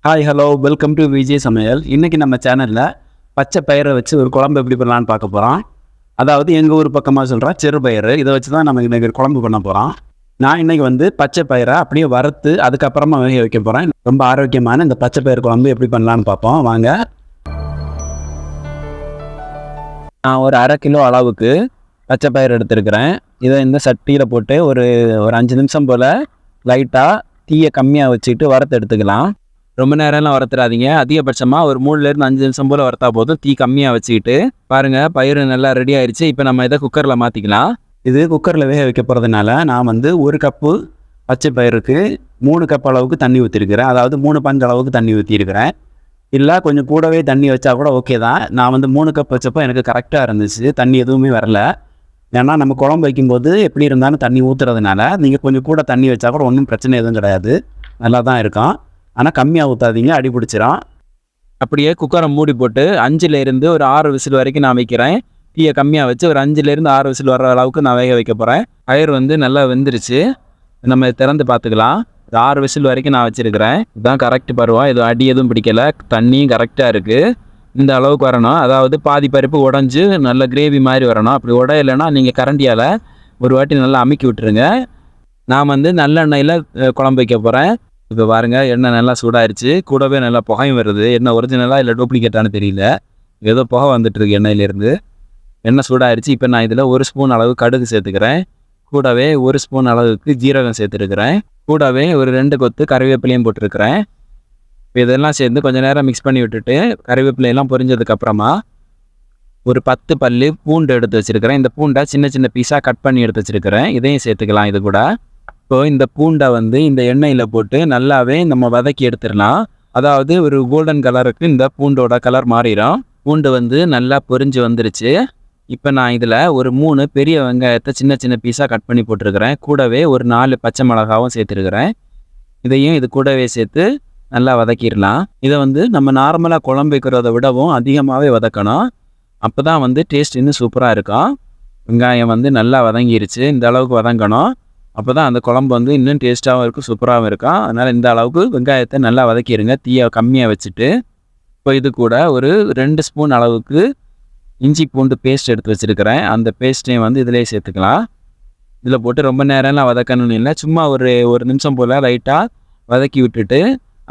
Hi hello welcome to Vijay சமையல். இன்றைக்கி நம்ம சேனலில் பச்சை பயிரை வச்சு ஒரு குழம்பு எப்படி பண்ணலான்னு பார்க்க போகிறோம். அதாவது எங்கள் ஊர் பக்கமாக சொல்கிறேன் சிறுபயிறு. இதை வச்சு தான் நம்ம இன்றைக்கி குழம்பு பண்ண போகிறோம். நான் இன்றைக்கி வந்து பச்சை பயிரை அப்படியே வறுத்து அதுக்கப்புறமா வேக வைக்க போகிறேன். ரொம்ப ஆரோக்கியமான இந்த பச்சை பயிர் குழம்பு எப்படி பண்ணலான்னு பார்ப்போம் வாங்க. நான் ஒரு 1/2 கிலோ அளவுக்கு பச்சை பயிர் எடுத்துருக்கிறேன். இதை இந்த சட்டியில் போட்டு ஒரு 5 நிமிஷம் போல் லைட்டாக தீயை கம்மியாக வச்சுக்கிட்டு வறுத்து எடுத்துக்கலாம். ரொம்ப நேரம்லாம் வறுத்துறாதீங்க. அதிகபட்சமாக ஒரு 3லேருந்து 5 நிமிஷம் போல் வறுத்தா போதும். தீ கம்மியாக வச்சுக்கிட்டு பாருங்கள், பயிர் நல்லா ரெடி ஆயிடுச்சு. இப்போ நம்ம இதை குக்கரில் மாற்றிக்கலாம். இது குக்கரில் வேக வைக்க போகிறதுனால நான் வந்து 1 கப்பு பச்சை பயிருக்கு 3 கப் அளவுக்கு தண்ணி ஊற்றிருக்கிறேன். அதாவது 3 பங்கு அளவுக்கு தண்ணி ஊற்றிருக்கிறேன். இல்லை கொஞ்சம் கூடவே தண்ணி வச்சா கூட ஓகே தான். நான் வந்து 3 கப் வச்சப்போ எனக்கு கரெக்டாக இருந்துச்சு. தண்ணி எதுவுமே வரல. ஏன்னா நம்ம குழம்பு வைக்கும்போது எப்படி இருந்தாலும் தண்ணி ஊற்றுறதுனால நீங்கள் கொஞ்சம் கூட தண்ணி வச்சா கூட ஒன்றும் பிரச்சனை எதுவும் கிடையாது, நல்லா தான் இருக்கும். ஆனால் கம்மியாக ஊற்றாதீங்க, அடி பிடிச்சிரும். அப்படியே குக்கரை மூடி போட்டு 5லேருந்து ஒரு 6 விசில் வரைக்கும் நான் வைக்கிறேன். தீயை கம்மியாக வச்சு ஒரு 5லேருந்து 6 விசில் வர அளவுக்கு நான் வேக வைக்க போகிறேன். பயிர் வந்து நல்லா வெந்துருச்சு. நம்ம திறந்து பார்த்துக்கலாம். 6 விசில் வரைக்கும் நான் வச்சுருக்கிறேன். இதுதான் கரெக்ட் பருவம். இது அடி எதுவும் பிடிக்கலை, தண்ணியும் கரெக்டாக இருக்குது. இந்த அளவுக்கு வரணும். அதாவது பாதி பருப்பு உடஞ்சி நல்ல கிரேவி மாதிரி வரணும். அப்படி உடையலைன்னா நீங்கள் கரண்டியால் ஒரு வாட்டி நல்லா அமுக்கி விட்டுருங்க. நான் வந்து நல்லெண்ணெயில் குழம்பு வைக்க போகிறேன். இப்போ பாருங்கள், எண்ணெய் நல்லா சூடாயிருச்சு. கூடவே நல்லா புகையும் வருது. எண்ணெய் ஒரிஜினலாக இல்லை டூப்ளிகேட்டானு தெரியல, ஏதோ புகை வந்துட்டுருக்கு எண்ணெயிலேருந்து. எண்ணெய் சூடாயிருச்சு. இப்போ நான் இதில் 1 ஸ்பூன் அளவு கடுகு சேர்த்துக்கிறேன். கூடவே 1 ஸ்பூன் அளவுக்கு ஜீரகம் சேர்த்துருக்கிறேன். கூடவே ஒரு 2 கொத்து கறிவேப்பிலையும் போட்டிருக்கிறேன். இப்போ இதெல்லாம் சேர்ந்து கொஞ்சம் நேரம் மிக்ஸ் பண்ணி விட்டுட்டு கறிவேப்பிலையெல்லாம் பொரிஞ்சதுக்கப்புறமா ஒரு 10 பல்லு பூண்டு எடுத்து வச்சுருக்கிறேன். இந்த பூண்டை சின்ன சின்ன பீஸாக கட் பண்ணி எடுத்து வச்சுருக்கிறேன். இதையும் சேர்த்துக்கலாம் இது கூட. இப்போது இந்த பூண்டை வந்து இந்த எண்ணெயில் போட்டு நல்லாவே நம்ம வதக்கி எடுத்துடலாம். அதாவது ஒரு கோல்டன் கலருக்கு இந்த பூண்டோட கலர் மாறிடும். பூண்டு வந்து நல்லா பொரிஞ்சு வந்துருச்சு. இப்போ நான் இதில் ஒரு 3 பெரிய வெங்காயத்தை சின்ன சின்ன பீஸாக கட் பண்ணி போட்டிருக்கிறேன். கூடவே ஒரு 4 பச்சை மிளகாவும் சேர்த்துருக்கிறேன். இதையும் இது கூடவே சேர்த்து நல்லா வதக்கிடலாம். இதை வந்து நம்ம நார்மலாக குழம்பு வைக்கிறத விடவும் அதிகமாகவே வதக்கணும். அப்போ தான் வந்து டேஸ்ட் இன்னும் சூப்பராக இருக்கும். வெங்காயம் வந்து நல்லா வதங்கிருச்சு. இந்த அளவுக்கு வதங்கணும். அப்போ தான் அந்த குழம்பு வந்து இன்னும் டேஸ்ட்டாகவும் இருக்கும், சூப்பராகவும் இருக்கும். அதனால் இந்த அளவுக்கு வெங்காயத்தை நல்லா வதக்கிடுங்க, தீயை கம்மியாக வச்சுட்டு. இப்போ இது கூட ஒரு 2 ஸ்பூன் அளவுக்கு இஞ்சி பூண்டு பேஸ்ட் எடுத்து வச்சுருக்கிறேன். அந்த பேஸ்ட்டையும் வந்து இதிலே சேர்த்துக்கலாம். இதில் போட்டு ரொம்ப நேரம்லாம் வதக்கணும்னு இல்லை, சும்மா ஒரு நிமிஷம் போல் லைட்டாக வதக்கி விட்டுட்டு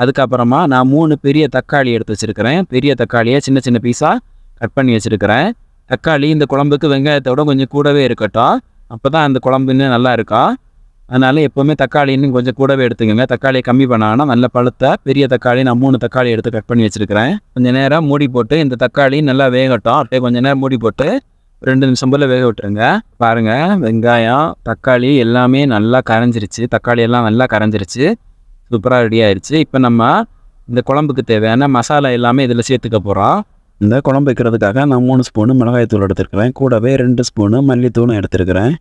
அதுக்கப்புறமா நான் 3 பெரிய தக்காளி எடுத்து வச்சுருக்கிறேன். பெரிய தக்காளியை சின்ன சின்ன பீஸாக கட் பண்ணி வச்சுருக்கிறேன். தக்காளி இந்த குழம்புக்கு வெங்காயத்தோட கொஞ்சம் கூடவே இருக்கட்டும். அப்போ தான் அந்த குழம்பு இன்னும் நல்லா இருக்கும். அதனால் எப்போவுமே தக்காளி இன்னும் கொஞ்சம் கூடவே எடுத்துக்கோங்க. தக்காளியை கம்மி பண்ணாங்கன்னா நல்ல பழுத்த பெரிய தக்காளி நான் 3 தக்காளி எடுத்து கட் பண்ணி வச்சுருக்கிறேன். கொஞ்சம் நேரம் மூடி போட்டு இந்த தக்காளி நல்லா வேகட்டும். அப்படியே கொஞ்சம் நேரம் மூடி போட்டு 2 நிமிஷம் போல் வேக விட்டுருங்க. பாருங்கள், வெங்காயம் தக்காளி எல்லாமே நல்லா கரைஞ்சிருச்சு. தக்காளி எல்லாம் நல்லா கரைஞ்சிருச்சு, சூப்பராக ரெடி ஆயிடுச்சு. இப்போ நம்ம இந்த குழம்புக்கு தேவையான மசாலா எல்லாமே இதில் சேர்த்துக்க போகிறோம். இந்த குழம்பு வைக்கிறதுக்காக நான் 3 ஸ்பூனு மிளகாய்த்தூள் எடுத்துருக்கிறேன். கூடவே 2 ஸ்பூனு மல்லித்தூளும் எடுத்துருக்கிறேன்.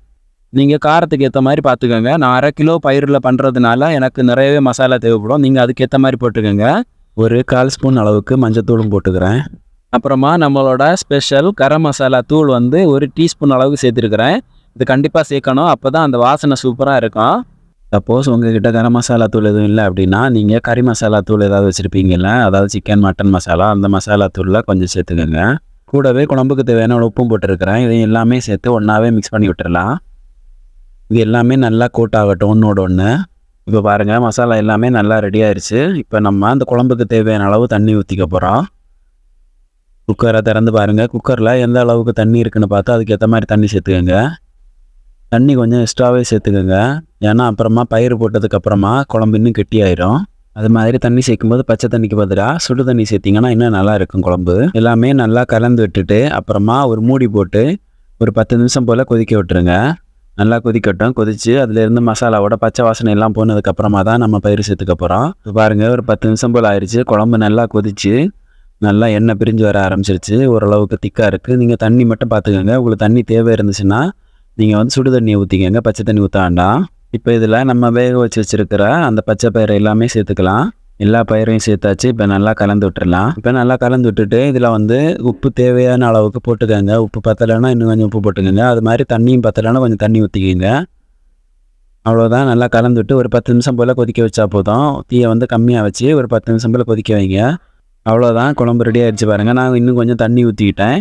நீங்கள் காரத்துக்கு ஏற்ற மாதிரி பார்த்துக்கோங்க. நான் 1/2 கிலோ பயிரில் பண்ணுறதுனால எனக்கு நிறையவே மசாலா தேவைப்படும். நீங்கள் அதுக்கேற்ற மாதிரி போட்டுக்கோங்க. ஒரு 1/4 ஸ்பூன் அளவுக்கு மஞ்சத்தூளும் போட்டுக்கிறேன். அப்புறமா நம்மளோட ஸ்பெஷல் கரம் மசாலா தூள் வந்து 1 டீஸ்பூன் அளவுக்கு சேர்த்துருக்கிறேன். இது கண்டிப்பாக சேர்க்கணும், அப்போ தான் அந்த வாசனை சூப்பராக இருக்கும். சப்போஸ் உங்கள்கிட்ட கரம் மசாலா தூள் எதுவும் இல்லை அப்படின்னா நீங்கள் கறி மசாலா தூள் ஏதாவது வச்சுருப்பீங்கல்ல, அதாவது சிக்கன் மட்டன் மசாலா, அந்த மசாலா தூளில் கொஞ்சம் சேர்த்துக்கோங்க. கூடவே குழம்புக்கு தேவையான உப்பும் போட்டிருக்கிறேன். இதையும் எல்லாமே சேர்த்து ஒன்றாவே மிக்ஸ் பண்ணி விட்டுடலாம். இது எல்லாமே நல்லா கோட் ஆகட்டும் ஒன்றோட ஒன்று. இப்போ பாருங்கள், மசாலா எல்லாமே நல்லா ரெடி ஆயிடுச்சு. இப்போ நம்ம அந்த குழம்புக்கு தேவையான அளவு தண்ணி ஊற்றிக்க போகிறோம். குக்கரை திறந்து பாருங்கள். குக்கரில் எந்த அளவுக்கு தண்ணி இருக்குன்னு பார்த்து அதுக்கேற்ற மாதிரி தண்ணி சேர்த்துக்கோங்க. தண்ணி கொஞ்சம் எக்ஸ்ட்ராவே சேர்த்துக்கோங்க. ஏன்னா அப்புறமா பயிர் போட்டதுக்கப்புறமா குழம்பு இன்னும் கெட்டியாயிரும். அது மாதிரி தண்ணி சேர்க்கும்போது பச்சை தண்ணிக்கு பதிலாக சுடு தண்ணி சேர்த்திங்கன்னா இன்னும் நல்லா இருக்கும் குழம்பு. எல்லாமே நல்லா கலந்து விட்டுட்டு அப்புறமா ஒரு மூடி போட்டு ஒரு 10 நிமிஷம் போல் கொதிக்க விட்டுருங்க. நல்லா கொதிக்கட்டும். கொதித்து அதுலேருந்து மசாலாவோட பச்சை வாசனை எல்லாம் போனதுக்கப்புறமா தான் நம்ம பயிர் சேர்த்துக்க போகிறோம். இப்போ பாருங்கள், ஒரு 10 நிமிஷம் போல் ஆயிடுச்சு. குழம்பு நல்லா கொதித்து நல்லா எண்ணெய் பிரிஞ்சு வர ஆரம்பிச்சிருச்சு. ஓரளவுக்கு திக்காக இருக்குது. நீங்கள் தண்ணி மட்டும் பார்த்துக்கோங்க. உங்களுக்கு தண்ணி தேவை இருந்துச்சுன்னா நீங்கள் வந்து சுடு தண்ணியை ஊற்றிக்கங்க, பச்சை தண்ணி ஊற்ற வேண்டாம். இப்போ இதில் நம்ம வேக வச்சு வச்சுருக்கிற அந்த பச்சை பயிரை எல்லாமே சேர்த்துக்கலாம். எல்லா பயிரையும் சேர்த்தாச்சு. இப்போ நல்லா கலந்து விட்டுடலாம். இப்போ நல்லா கலந்து விட்டுட்டு இதில் வந்து உப்பு தேவையான அளவுக்கு போட்டுக்கோங்க. உப்பு பத்தலைன்னா இன்னும் கொஞ்சம் உப்பு போட்டுக்கோங்க. அது மாதிரி தண்ணியும் பத்தலைன்னா கொஞ்சம் தண்ணி ஊற்றிக்கோங்க. அவ்வளோதான். நல்லா கலந்துட்டு ஒரு 10 நிமிஷம் போல் கொதிக்க வச்சா போதும். தீயை வந்து கம்மியாக வச்சு ஒரு 10 நிமிஷம் போல் கொதிக்க வைங்க. அவ்வளோதான், குழம்பு ரெடி ஆகிடுச்சு பாருங்கள். நான் இன்னும் கொஞ்சம் தண்ணி ஊற்றிக்கிட்டேன்.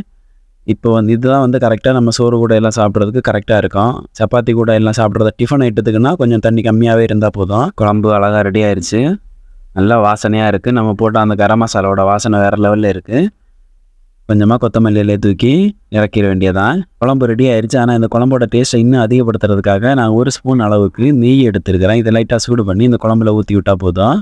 இப்போ வந்து இதுதான் வந்து கரெக்டாக நம்ம சோறு கூட எல்லாம் சாப்பிட்றதுக்கு கரெக்டாக இருக்கும். சப்பாத்தி கூட எல்லாம் சாப்பிட்றத டிஃபன் ஐட்டத்துக்குன்னா கொஞ்சம் தண்ணி கம்மியாகவே இருந்தால் போதும். குழம்பு அழகாக ரெடி ஆயிடுச்சு. நல்லா வாசனையாக இருக்குது. நம்ம போட்ட அந்த கரம் மசாலாவோட வாசனை வேறு லெவலில் இருக்குது. கொஞ்சமாக கொத்தமல்லியிலே தூக்கி இறக்கிற வேண்டியதான். குழம்பு ரெடி ஆயிடுச்சு. ஆனால் இந்த குழம்போட டேஸ்ட்டை இன்னும் அதிகப்படுத்துறதுக்காக நான் 1 ஸ்பூன் அளவுக்கு நெய் எடுத்துருக்கிறேன். இதை லைட்டாக சூடு பண்ணி இந்த குழம்புல ஊற்றி விட்டால் போதும்.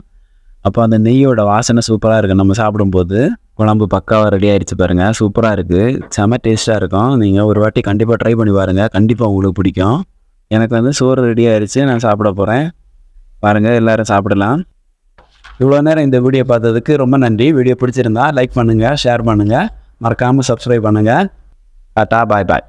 அப்போ அந்த நெய்யோட வாசனை சூப்பராக இருக்குது. நம்ம சாப்பிடும்போது குழம்பு பக்காவாக ரெடி ஆயிடுச்சு பாருங்கள். சூப்பராக இருக்குது, செம டேஸ்ட்டாக இருக்கும். நீங்கள் ஒரு வாட்டி கண்டிப்பாக ட்ரை பண்ணி பாருங்கள், கண்டிப்பாக உங்களுக்கு பிடிக்கும். எனக்கு வந்து சோறு ரெடி ஆயிடுச்சு, நான் சாப்பிட போகிறேன். பாருங்கள், எல்லோரும் சாப்பிடலாம். இவ்வளோ நேரம் இந்த வீடியோ பார்த்ததுக்கு ரொம்ப நன்றி. வீடியோ பிடிச்சிருந்தா லைக் பண்ணுங்கள், ஷேர் பண்ணுங்கள், மறக்காமல் சப்ஸ்கிரைப் பண்ணுங்கள். டாடா, பாய் பாய்.